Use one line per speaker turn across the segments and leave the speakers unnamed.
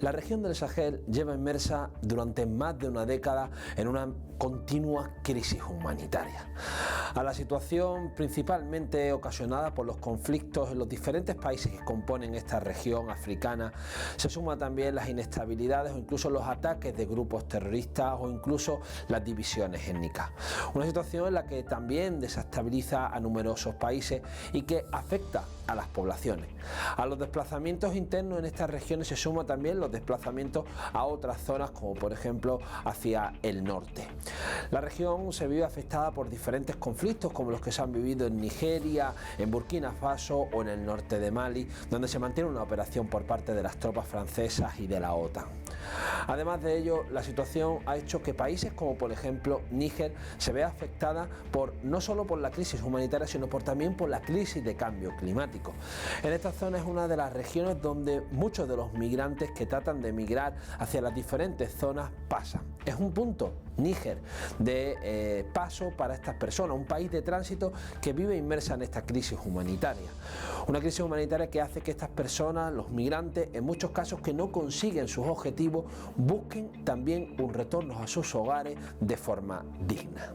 La región del Sahel lleva inmersa durante más de una década en una continua crisis humanitaria. A la situación principalmente ocasionada por los conflictos en los diferentes países que componen esta región africana se suma también las inestabilidades o incluso los ataques de grupos terroristas o incluso las divisiones étnicas. Una situación en la que también desestabiliza a numerosos países y que afecta a las poblaciones. A los desplazamientos internos en estas regiones se suma también los desplazamientos a otras zonas, como por ejemplo hacia el norte. La región se vive afectada por diferentes conflictos como los que se han vivido en Nigeria, en Burkina Faso o en el norte de Mali, donde se mantiene una operación por parte de las tropas francesas y de la OTAN. Además de ello, la situación ha hecho que países como por ejemplo Níger se vea afectada no solo por la crisis humanitaria, sino también por la crisis de cambio climático. En esta zona es una de las regiones donde muchos de los migrantes que tratan de migrar hacia las diferentes zonas pasan. Es un punto, Níger, de paso para estas personas, un país de tránsito que vive inmersa en esta crisis humanitaria. Una crisis humanitaria que hace que estas personas, los migrantes, en muchos casos que no consiguen sus objetivos, busquen también un retorno a sus hogares de forma digna.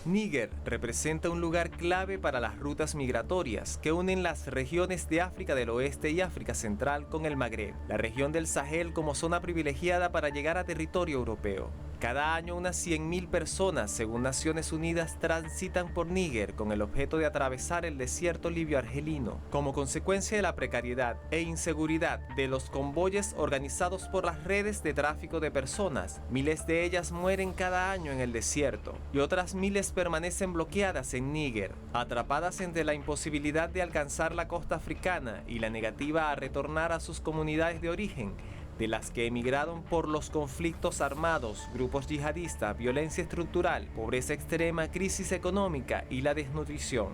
Níger representa un lugar clave para las rutas migratorias que unen las regiones de África del Oeste y África Central con el Magreb, la región del Sahel como zona privilegiada para llegar a territorio europeo. Cada año unas 100.000 personas, según Naciones Unidas, transitan por Níger con el objeto de atravesar el desierto libio-argelino. Como consecuencia de la precariedad e inseguridad de los convoyes organizados por las redes de tráfico de personas, miles de ellas mueren cada año en el desierto y otras miles permanecen bloqueadas en Níger, atrapadas entre la imposibilidad de alcanzar la costa africana y la negativa a retornar a sus comunidades de origen, de las que emigraron por los conflictos armados, grupos yihadistas, violencia estructural, pobreza extrema, crisis económica y la desnutrición.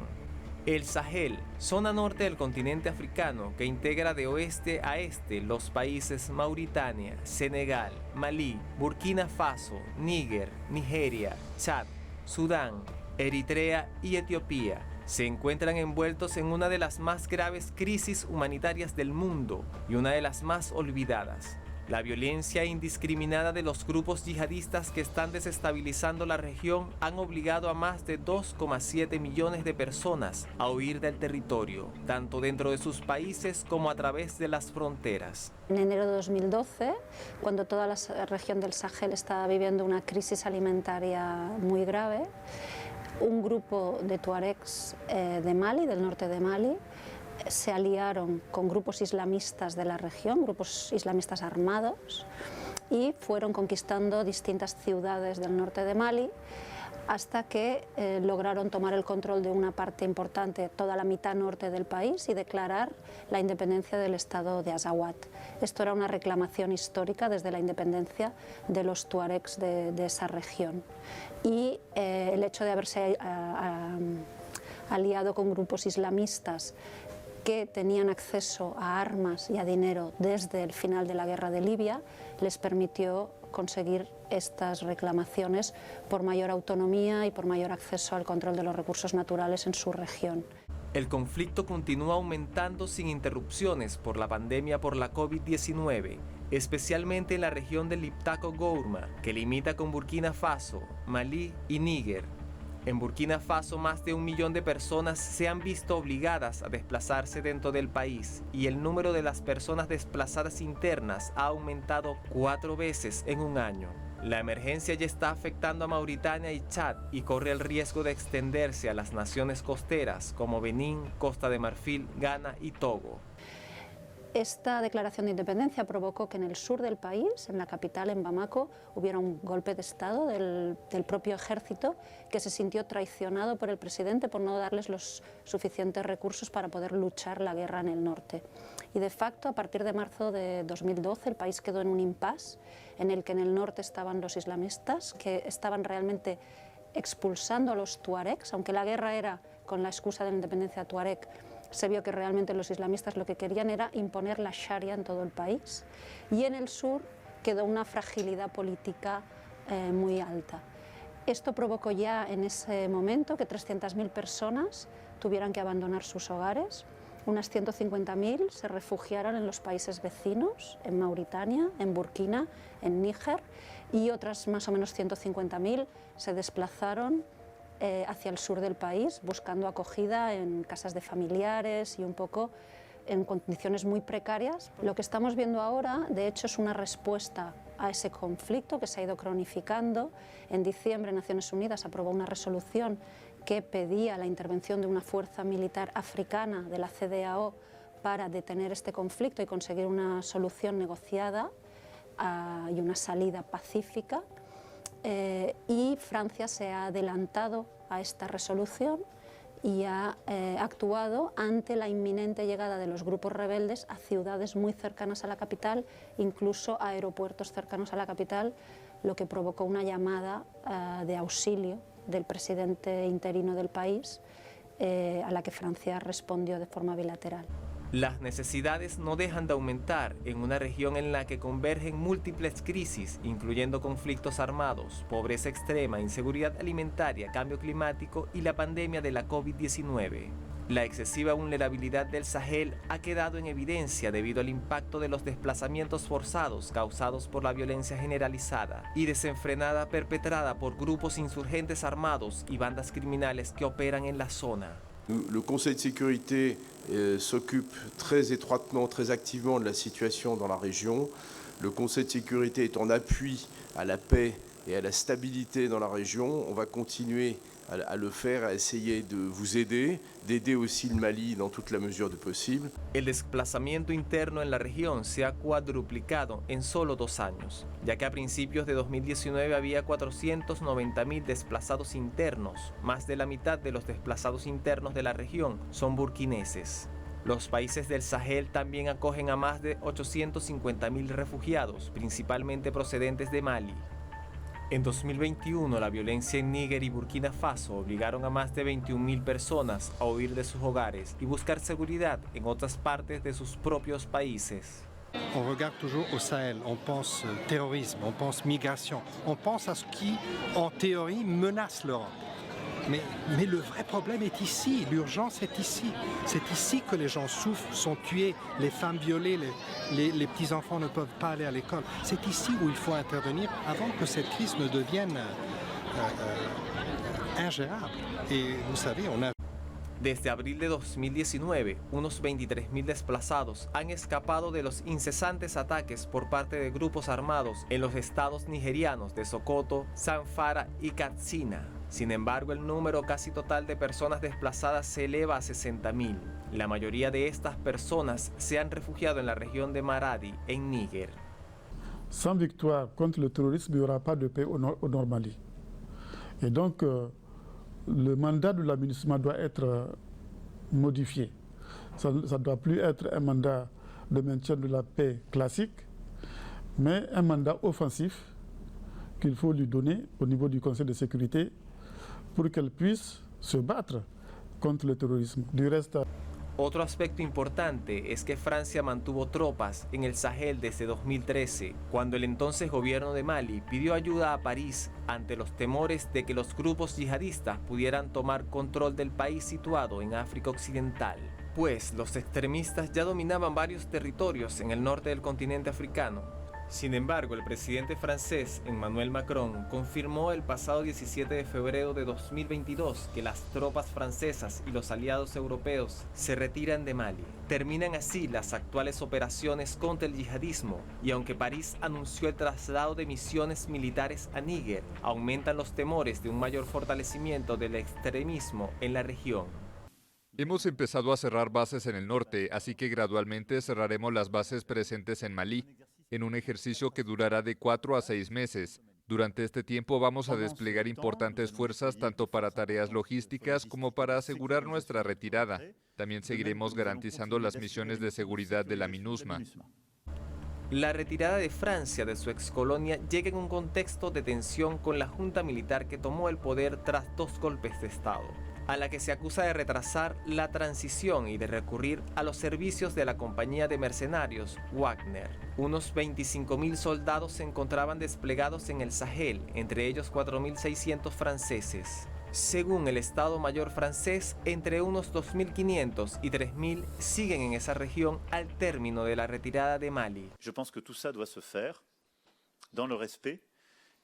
El Sahel, zona norte del continente africano que integra de oeste a este los países Mauritania, Senegal, Malí, Burkina Faso, Níger, Nigeria, Chad, Sudán, Eritrea y Etiopía, se encuentran envueltos en una de las más graves crisis humanitarias del mundo y una de las más olvidadas. La violencia indiscriminada de los grupos yihadistas que están desestabilizando la región han obligado a más de 2,7 millones de personas a huir del territorio, tanto dentro de sus países como a través de las fronteras.
En enero de 2012, cuando toda la región del Sahel estaba viviendo una crisis alimentaria muy grave, un grupo de tuaregs de Mali, del norte de Mali, se aliaron con grupos islamistas de la región, grupos islamistas armados, y fueron conquistando distintas ciudades del norte de Mali hasta que lograron tomar el control de una parte importante, toda la mitad norte del país, y declarar la independencia del estado de Azawad. Esto era una reclamación histórica desde la independencia de los tuaregs de esa región. Y el hecho de haberse aliado con grupos islamistas que tenían acceso a armas y a dinero desde el final de la guerra de Libia les permitió conseguir estas reclamaciones por mayor autonomía y por mayor acceso al control de los recursos naturales en su región.
El conflicto continúa aumentando sin interrupciones por la pandemia por la COVID-19, especialmente en la región del Liptako-Gourma, que limita con Burkina Faso, Malí y Níger. En Burkina Faso, más de 1 millón de personas se han visto obligadas a desplazarse dentro del país y el número de las personas desplazadas internas ha aumentado 4 veces en un año. La emergencia ya está afectando a Mauritania y Chad y corre el riesgo de extenderse a las naciones costeras como Benín, Costa de Marfil, Ghana y Togo.
Esta declaración de independencia provocó que en el sur del país, en la capital, en Bamako, hubiera un golpe de Estado del propio ejército que se sintió traicionado por el presidente por no darles los suficientes recursos para poder luchar la guerra en el norte. Y de facto, a partir de marzo de 2012, el país quedó en un impasse en el que en el norte estaban los islamistas, que estaban realmente expulsando a los tuaregs, aunque la guerra era con la excusa de la independencia tuareg. Se vio que realmente los islamistas lo que querían era imponer la sharia en todo el país, y en el sur quedó una fragilidad política muy alta. Esto provocó ya en ese momento que 300.000 personas tuvieran que abandonar sus hogares unas 150.000 se refugiaron en los países vecinos, en Mauritania, en Burkina, en Níger, y otras más o menos 150.000 se desplazaron hacia el sur del país, buscando acogida en casas de familiares y un poco en condiciones muy precarias. Lo que estamos viendo ahora, de hecho, es una respuesta a ese conflicto que se ha ido cronificando. En diciembre, Naciones Unidas aprobó una resolución que pedía la intervención de una fuerza militar africana de la CEDEAO para detener este conflicto y conseguir una solución negociada y una salida pacífica. Y Francia se ha adelantado a esta resolución y ha actuado ante la inminente llegada de los grupos rebeldes a ciudades muy cercanas a la capital, incluso a aeropuertos cercanos a la capital, lo que provocó una llamada de auxilio del presidente interino del país, a la que Francia respondió de forma bilateral.
Las necesidades no dejan de aumentar en una región en la que convergen múltiples crisis, incluyendo conflictos armados, pobreza extrema, inseguridad alimentaria, cambio climático y la pandemia de la COVID-19. La excesiva vulnerabilidad del Sahel ha quedado en evidencia debido al impacto de los desplazamientos forzados causados por la violencia generalizada y desenfrenada perpetrada por grupos insurgentes armados y bandas criminales que operan en la zona.
Le Conseil de sécurité s'occupe très étroitement, très activement de la situation dans la région. Le Conseil de sécurité est en appui à la paix et à la stabilité dans la région. On va continuer à le faire, à essayer de vous aider, d'aider aussi le Mali dans toute la mesure du possible.
El desplazamiento interno en la región se ha cuadruplicado en solo 2 años, ya que a principios de 2019 había 490.000 desplazados internos. Más de la mitad de los desplazados internos de la región son burkineses. Los países del Sahel también acogen a más de 850.000 refugiados, principalmente procedentes de Mali. En 2021, la violencia en Níger y Burkina Faso obligaron a más de 21.000 personas a huir de sus hogares y buscar seguridad en otras partes de sus propios países.
On regarde toujours au Sahel, on pense terrorisme, on pense migration, on pense à ce qui, en théorie, menace l'Europe. Mais le vrai problème est ici, l'urgence est ici. C'est ici que les gens souffrent, sont tués, les femmes violées, les petits-enfants ne peuvent pas aller à l'école. C'est ici où il faut intervenir avant que cette crise ne devienne ingérable. Et vous savez, on a...
Desde abril de 2019, unos 23.000 desplazados han escapado de los incesantes ataques por parte de grupos armados en los estados nigerianos de Sokoto, Zamfara y Katsina. Sin embargo, el número casi total de personas desplazadas se eleva a 60.000. La mayoría de estas personas se han refugiado en la región de Maradi, en Níger.
Sans victoire contre le terrorisme, il n'y aura pas de paix au Nord Mali. Et donc, le mandat de la MINUSMA doit être modifié. Ça ne doit plus être un mandat de maintien de la paix classique, mais un mandat offensif qu'il faut lui donner au niveau du Conseil de sécurité pour qu'elle puisse se battre contre le terrorisme. Du reste,
Otro aspecto importante es que Francia mantuvo tropas en el Sahel desde 2013, cuando el entonces gobierno de Mali pidió ayuda a París ante los temores de que los grupos yihadistas pudieran tomar control del país situado en África Occidental, pues los extremistas ya dominaban varios territorios en el norte del continente africano. Sin embargo, el presidente francés Emmanuel Macron confirmó el pasado 17 de febrero de 2022 que las tropas francesas y los aliados europeos se retiran de Mali. Terminan así las actuales operaciones contra el yihadismo y aunque París anunció el traslado de misiones militares a Níger, aumentan los temores de un mayor fortalecimiento del extremismo en la región.
Hemos empezado a cerrar bases en el norte, así que gradualmente cerraremos las bases presentes en Malí, en un ejercicio que durará de 4 a 6 meses. Durante este tiempo vamos a desplegar importantes fuerzas tanto para tareas logísticas como para asegurar nuestra retirada. También seguiremos garantizando las misiones de seguridad de la MINUSMA.
La retirada de Francia de su excolonia llega en un contexto de tensión con la junta militar que tomó el poder tras 2 golpes de Estado, a la que se acusa de retrasar la transición y de recurrir a los servicios de la compañía de mercenarios Wagner. Unos 25.000 soldados se encontraban desplegados en el Sahel, entre ellos 4.600 franceses. Según el Estado Mayor francés, entre unos 2.500 y 3.000 siguen en esa región al término de la retirada de Mali.
Je pense que tout ça doit se faire dans le respect,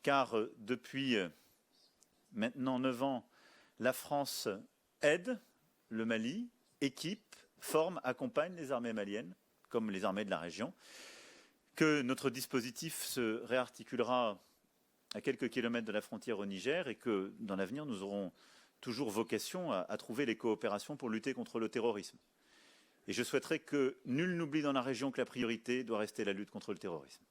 car depuis maintenant 9 ans, la France aide le Mali, équipe, forme, accompagne les armées maliennes, comme les armées de la région, que notre dispositif se réarticulera à quelques kilomètres de la frontière au Niger et que dans l'avenir, nous aurons toujours vocation à trouver les coopérations pour lutter contre le terrorisme. Et je souhaiterais que nul n'oublie dans la région que la priorité doit rester la lutte contre le terrorisme.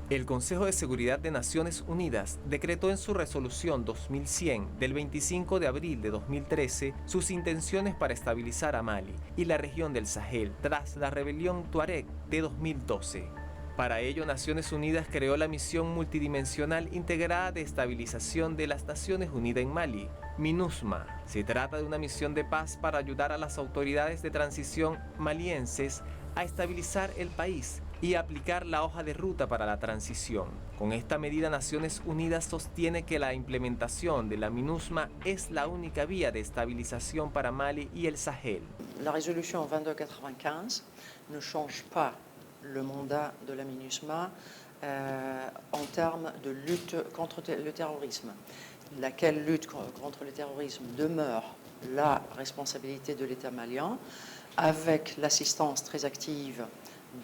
El Consejo de Seguridad de Naciones Unidas decretó en su resolución 2100 del 25 de abril de 2013 sus intenciones para estabilizar a Mali y la región del Sahel tras la rebelión Tuareg de 2012. Para ello, Naciones Unidas creó la Misión Multidimensional Integrada de Estabilización de las Naciones Unidas en Mali, MINUSMA. Se trata de una misión de paz para ayudar a las autoridades de transición malienses a estabilizar el país y aplicar la hoja de ruta para la transición. Con esta medida, Naciones Unidas sostiene que la implementación de la MINUSMA es la única vía de estabilización para Mali y el Sahel.
La résolution 2295 ne change pas le mandat de la MINUSMA en termes de lutte contre le terrorisme. Laquelle lutte contre le terrorisme demeure la responsabilité de l'État malien, avec l'assistance très active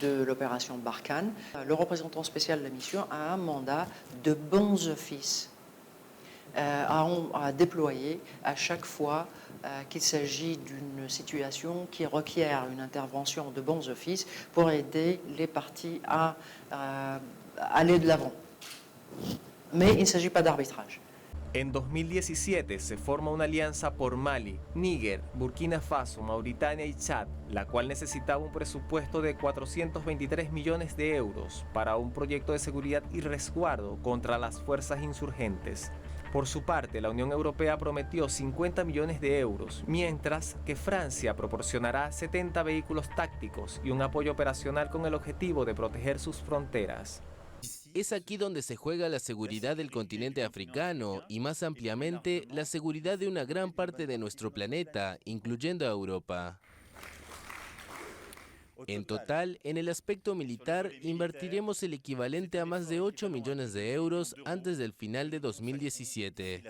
de l'opération Barkhane. Le représentant spécial de la mission a un mandat de bons offices à déployer à chaque fois qu'il s'agit d'une situation qui requiert une intervention de bons offices pour aider les parties à aller de l'avant. Mais il ne s'agit pas d'arbitrage.
En 2017 se forma una alianza por Mali, Níger, Burkina Faso, Mauritania y Chad, la cual necesitaba un presupuesto de 423 millones de euros para un proyecto de seguridad y resguardo contra las fuerzas insurgentes. Por su parte, la Unión Europea prometió 50 millones de euros, mientras que Francia proporcionará 70 vehículos tácticos y un apoyo operacional con el objetivo de proteger sus fronteras.
Es aquí donde se juega la seguridad del continente africano y más ampliamente la seguridad de una gran parte de nuestro planeta, incluyendo a Europa. En total, en el aspecto militar, invertiremos el equivalente a más de 8 millones de euros antes del final de 2017.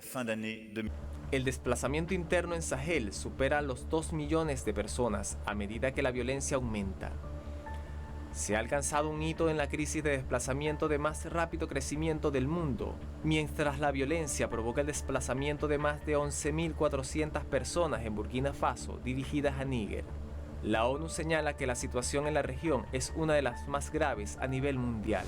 El desplazamiento interno en Sahel supera los 2 millones de personas a medida que la violencia aumenta. Se ha alcanzado un hito en la crisis de desplazamiento de más rápido crecimiento del mundo, mientras la violencia provoca el desplazamiento de más de 11.400 personas en Burkina Faso dirigidas a Níger. La ONU señala que la situación en la región es una de las más graves a nivel mundial.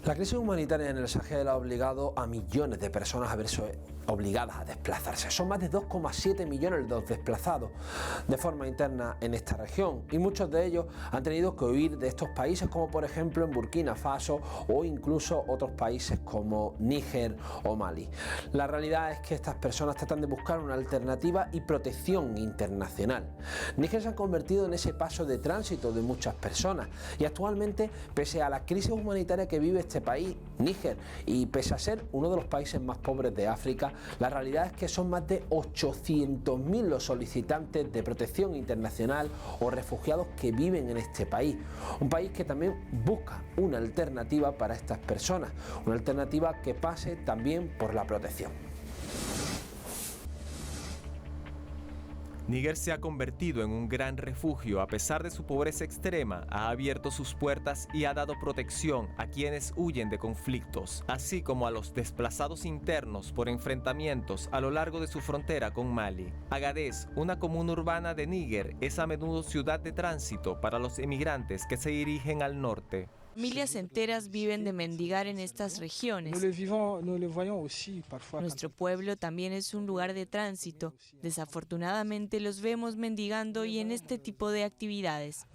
La crisis humanitaria en el Sahel ha obligado a millones de personas a verse obligadas a desplazarse. Son más de 2,7 millones los desplazados de forma interna en esta región y muchos de ellos han tenido que huir de estos países, como por ejemplo en Burkina Faso o incluso otros países como Níger o Mali. La realidad es que estas personas tratan de buscar una alternativa y protección internacional. Níger se ha convertido en ese paso de tránsito de muchas personas y actualmente, pese a la crisis humanitaria que vive este país, Níger, y pese a ser uno de los países más pobres de África, la realidad es que son más de 800.000 los solicitantes de protección internacional o refugiados que viven en este país. Un país que también busca una alternativa para estas personas, una alternativa que pase también por la protección.
Níger se ha convertido en un gran refugio. A pesar de su pobreza extrema, ha abierto sus puertas y ha dado protección a quienes huyen de conflictos, así como a los desplazados internos por enfrentamientos a lo largo de su frontera con Mali. Agadez, una comuna urbana de Níger, es a menudo ciudad de tránsito para los emigrantes que se dirigen al norte.
Familias enteras viven de mendigar en estas regiones. Nuestro pueblo también es un lugar de tránsito. Desafortunadamente los vemos mendigando y en este tipo de actividades.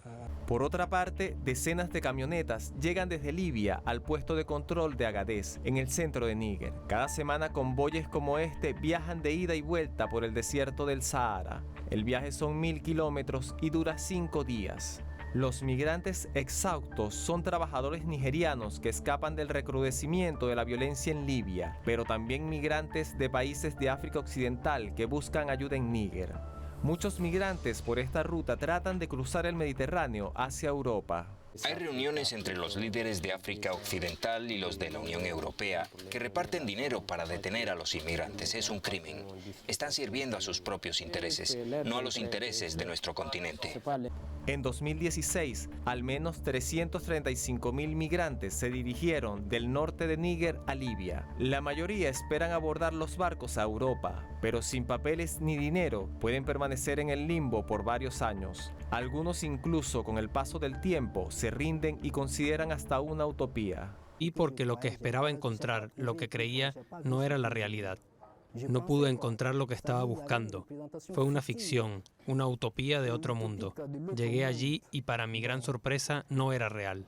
Por otra parte, decenas de camionetas llegan desde Libia al puesto de control de Agadez, en el centro de Níger. Cada semana convoyes como este viajan de ida y vuelta por el desierto del Sahara. El viaje son 1000 kilómetros y dura 5 días. Los migrantes exhaustos son trabajadores nigerianos que escapan del recrudecimiento de la violencia en Libia, pero también migrantes de países de África Occidental que buscan ayuda en Níger. Muchos migrantes por esta ruta tratan de cruzar el Mediterráneo hacia Europa.
Hay reuniones entre los líderes de África Occidental y los de la Unión Europea que reparten dinero para detener a los inmigrantes. Es un crimen. Están sirviendo a sus propios intereses, no a los intereses de nuestro continente.
En 2016, al menos 335.000 migrantes se dirigieron del norte de Níger a Libia. La mayoría esperan abordar los barcos a Europa, pero sin papeles ni dinero pueden permanecer en el limbo por varios años. Algunos incluso con el paso del tiempo se rinden y consideran hasta una utopía.
Y porque lo que esperaba encontrar, lo que creía, no era la realidad. No pude encontrar lo que estaba buscando. Fue una ficción, una utopía de otro mundo. Llegué allí y para mi gran sorpresa no era real.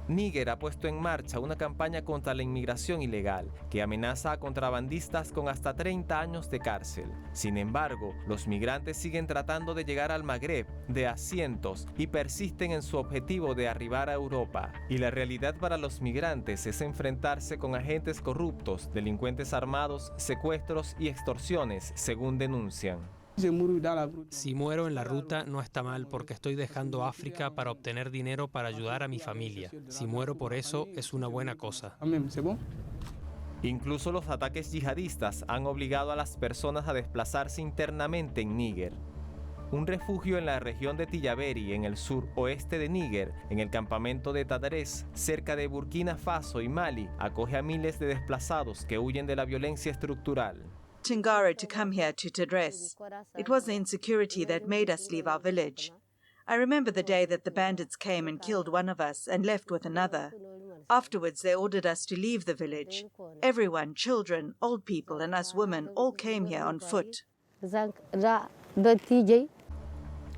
Níger ha puesto en marcha una campaña contra la inmigración ilegal que amenaza a contrabandistas con hasta 30 años de cárcel. Sin embargo, los migrantes siguen tratando de llegar al Magreb de a cientos y persisten en su objetivo de arribar a Europa. Y la realidad para los migrantes es enfrentarse con agentes corruptos, delincuentes armados, secuestros y extorsiones, según denuncian.
Si muero en la ruta no está mal porque estoy dejando África para obtener dinero para ayudar a mi familia. Si muero por eso es una buena cosa.
Incluso los ataques yihadistas han obligado a las personas a desplazarse internamente en Níger. Un refugio en la región de Tillaberi, en el suroeste de Níger, en el campamento de Tadarés, cerca de Burkina Faso y Mali, acoge a miles de desplazados que huyen de la violencia estructural.
Tingara to come here to Tadres. It was the insecurity that made us leave our village. I remember the day that the bandits came and killed one of us and left with another. Afterwards, they ordered us to leave the village. Everyone, children, old people, and us women, all came here on foot.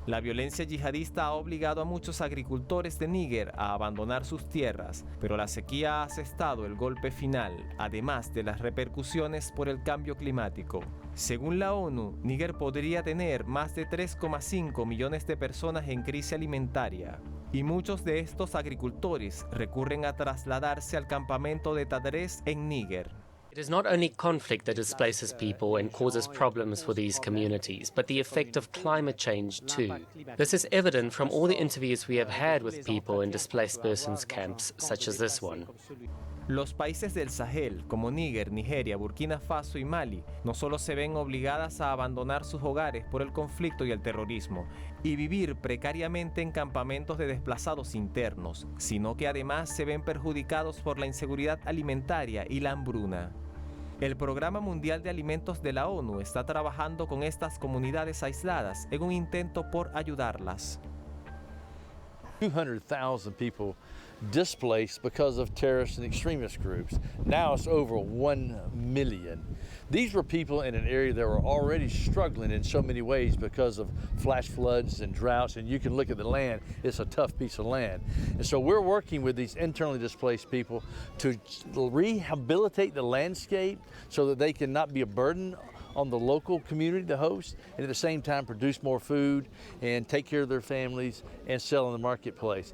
La violencia yihadista ha obligado a muchos agricultores de Níger a abandonar sus tierras, pero la sequía ha asestado el golpe final, además de las repercusiones por el cambio climático. Según la ONU, Níger podría tener más de 3,5 millones de personas en crisis alimentaria, y muchos de estos agricultores recurren a trasladarse al campamento de Tadarés en Níger.
It is not only conflict that displaces people and causes problems for these communities, but the effect of climate change too. This is evident from all the interviews we have had with people in displaced persons camps, such as this one.
Los países del Sahel, como Níger, Nigeria, Burkina Faso y Mali, no solo se ven obligadas a abandonar sus hogares por el conflicto y el terrorismo y vivir precariamente en campamentos de desplazados internos, sino que además se ven perjudicados por la inseguridad alimentaria y la hambruna. El Programa Mundial de Alimentos de la ONU está trabajando con estas comunidades aisladas en un intento por ayudarlas.
200,000 people displaced because of terrorist and extremist groups. Now it's over 1 million. These were people in an area that were already struggling in so many ways because of flash floods and droughts, and you can look at the land, it's a tough piece of land. And so we're working with these internally displaced people to rehabilitate the landscape so that they can not be a burden on the local community, the host, and at the same time produce more food and take care of their families and sell in the marketplace.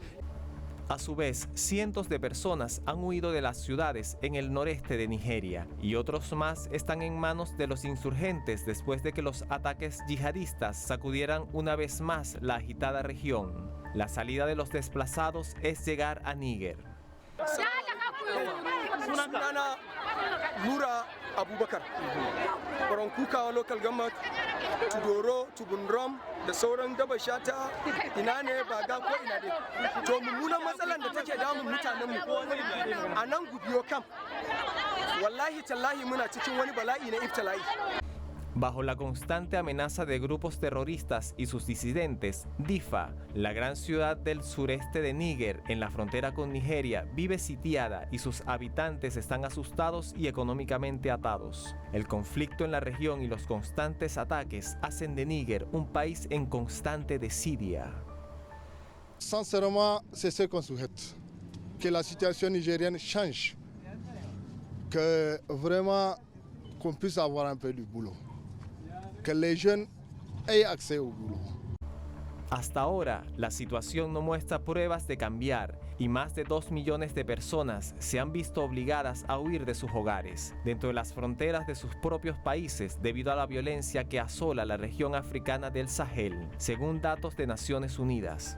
A su vez, cientos de personas han huido de las ciudades en el noreste de Nigeria y otros más están en manos de los insurgentes después de que los ataques yihadistas sacudieran una vez más la agitada región. La salida de los desplazados es llegar a Níger.
Nura Abubakar, from Kukawa local government, Tudoro, Tubunram, da sauran daba shata, ina ne ba ga ko ina dai. To mummunan matsalan da take damun mutanen mu a nan Gubiyo kam. Wallahi tallahi muna cikin wani bala'i na iftala'i.
Bajo la constante amenaza de grupos terroristas y sus disidentes, Difa, la gran ciudad del sureste de Níger, en la frontera con Nigeria, vive sitiada y sus habitantes están asustados y económicamente atados. El conflicto en la región y los constantes ataques hacen de Níger un país en constante desidia.
Sincèrement, c'est ce qu'on souhaite, que la situation nigérienne change, que vraiment qu'on puisse avoir un peu du boulot. Que les jeunes aient accès au boulot.
Hasta ahora, la situación no muestra pruebas de cambiar y más de 2 millones de personas se han visto obligadas a huir de sus hogares, dentro de las fronteras de sus propios países debido a la violencia que asola la región africana del Sahel, según datos de Naciones Unidas.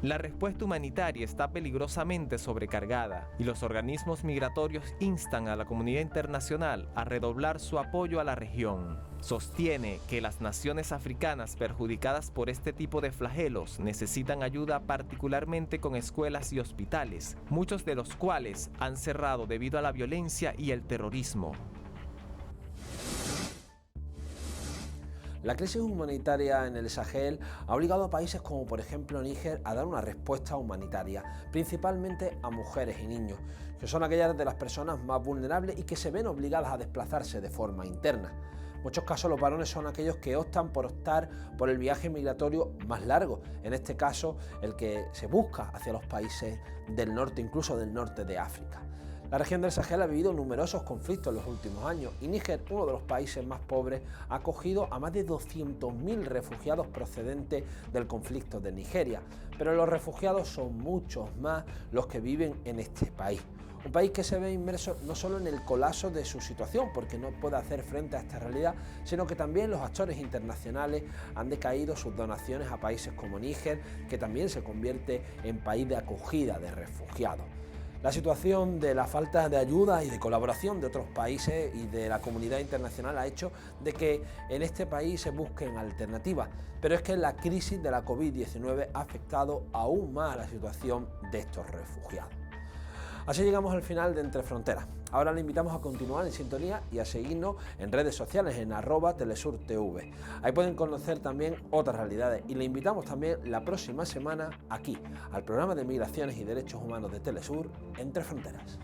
La respuesta humanitaria está peligrosamente sobrecargada y los organismos migratorios instan a la comunidad internacional a redoblar su apoyo a la región. Sostiene que las naciones africanas perjudicadas por este tipo de flagelos necesitan ayuda particularmente con escuelas y hospitales, muchos de los cuales han cerrado debido a la violencia y el terrorismo.
La crisis humanitaria en el Sahel ha obligado a países como por ejemplo Níger a dar una respuesta humanitaria, principalmente a mujeres y niños, que son aquellas de las personas más vulnerables y que se ven obligadas a desplazarse de forma interna. En muchos casos los varones son aquellos que optan por el viaje migratorio más largo, en este caso el que se busca hacia los países del norte, incluso del norte de África. La región del Sahel ha vivido numerosos conflictos en los últimos años y Níger, uno de los países más pobres, ha acogido a más de 200.000 refugiados procedentes del conflicto de Nigeria. Pero los refugiados son muchos más los que viven en este país. Un país que se ve inmerso no solo en el colapso de su situación, porque no puede hacer frente a esta realidad, sino que también los actores internacionales han decaído sus donaciones a países como Níger, que también se convierte en país de acogida de refugiados. La situación de la falta de ayuda y de colaboración de otros países y de la comunidad internacional ha hecho de que en este país se busquen alternativas, pero es que la crisis de la COVID-19 ha afectado aún más a la situación de estos refugiados. Así llegamos al final de Entre Fronteras. Ahora le invitamos a continuar en sintonía y a seguirnos en redes sociales en @telesurtv. Ahí pueden conocer también otras realidades y le invitamos también la próxima semana aquí, al programa de Migraciones y Derechos Humanos de Telesur, Entre Fronteras.